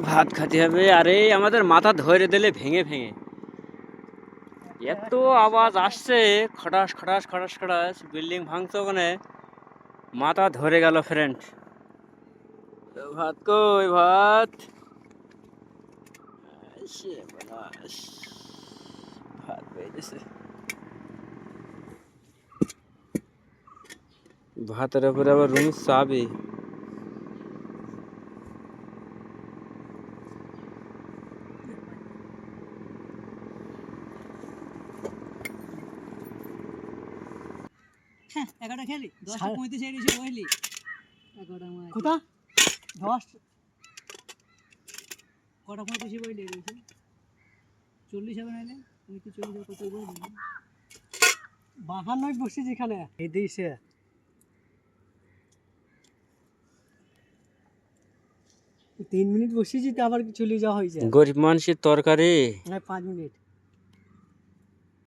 ভাত খাতে হবে। আরে আমাদের মাথা ধরে দিলে ভেঙে ভেঙে এত আওয়াজ আসছে, খটাস খটাস খটাস খটাস, বিল্ডিং ভাঙছে ওখানে, মাথা ধরে গেল ফ্রেন্ড। ভাত কই ভাত, ভাত পেয়েছে, ভাতের উপরে আবার রুমের চাবি। এগারোটা খেলি 10:35 এসে বসলি 11টা কোথা 10 কটা 35 বইলে 40 হবে নাইলে 40 কত বইলি 52 বসি যেখানে এই দিছে 3 মিনিট বসিছি তো আবার চলে যাওয়া হয়েছে। গরিব মানুষের তরকারি 5 মিনিট।